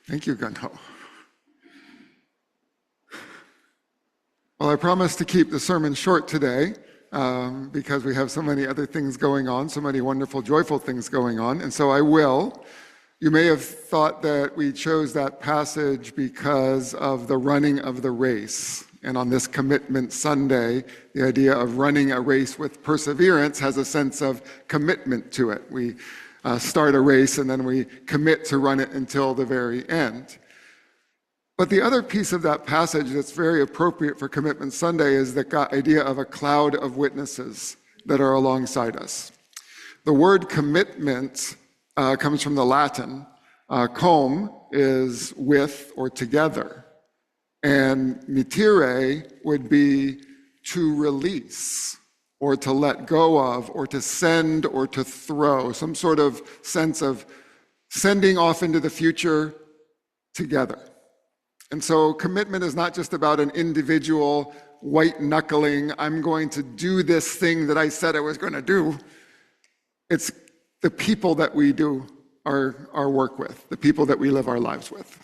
Thank you, Gunho. Well, I promised to keep the sermon short today because we have so many other things going on, so many wonderful, joyful things going on, and so I will. You may have thought that we chose that passage because of the running of the race. And on this Commitment Sunday, the idea of running a race with perseverance has a sense of commitment to it. We start a race and then we commit to run it until the very end. But the other piece of that passage that's very appropriate for Commitment Sunday is the idea of a cloud of witnesses that are alongside us. The word commitment comes from the Latin. Cum is with or together. And mittere would be to release or to let go of or to send or to throw, some sort of sense of sending off into the future together. And so commitment is not just about an individual white knuckling, I'm going to do this thing that I said I was going to do. It's the people that we do our work with, the people that we live our lives with.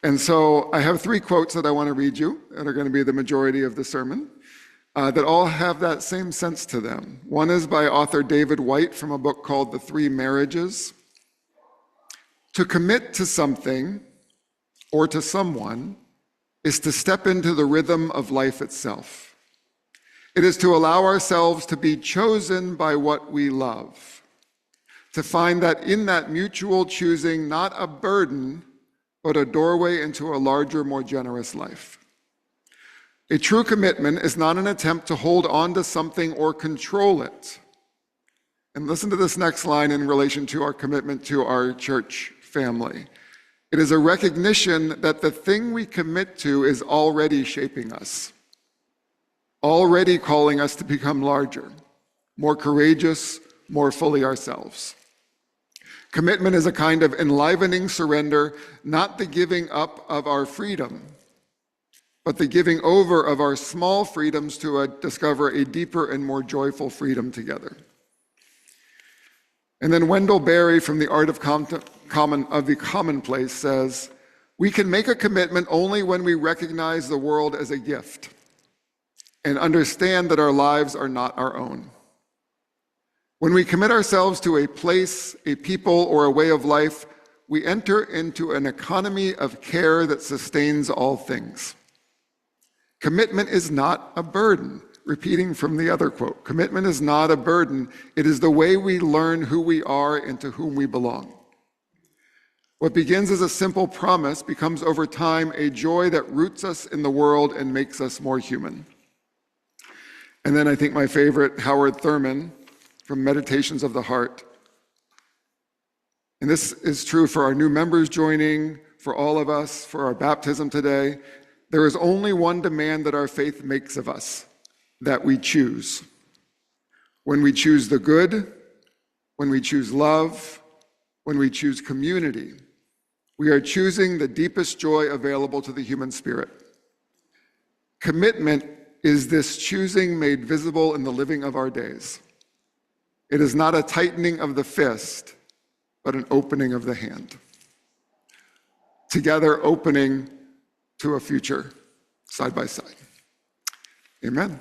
And so I have 3 quotes that I want to read you that are going to be the majority of the sermon that all have that same sense to them. One is by author David White from a book called The 3 Marriages. To commit to something or to someone is to step into the rhythm of life itself. It is to allow ourselves to be chosen by what we love, to find that in that mutual choosing, not a burden, but a doorway into a larger, more generous life. A true commitment is not an attempt to hold on to something or control it. And listen to this next line in relation to our commitment to our church family. It is a recognition that the thing we commit to is already shaping us, already calling us to become larger, more courageous, more fully ourselves. Commitment is a kind of enlivening surrender, not the giving up of our freedom, but the giving over of our small freedoms to discover a deeper and more joyful freedom together. And then Wendell Berry from The Art of the Commonplace says, we can make a commitment only when we recognize the world as a gift and understand that our lives are not our own. When we commit ourselves to a place, a people, or a way of life, we enter into an economy of care that sustains all things. Commitment is not a burden. Repeating from the other quote, commitment is not a burden. It is the way we learn who we are and to whom we belong. What begins as a simple promise becomes over time a joy that roots us in the world and makes us more human. And then I think my favorite, Howard Thurman, from Meditations of the Heart. And this is true for our new members joining, for all of us, for our baptism today. There is only one demand that our faith makes of us, that we choose. When we choose the good, when we choose love, when we choose community, we are choosing the deepest joy available to the human spirit. Commitment is this choosing made visible in the living of our days. It is not a tightening of the fist, but an opening of the hand. Together, opening to a future side by side. Amen.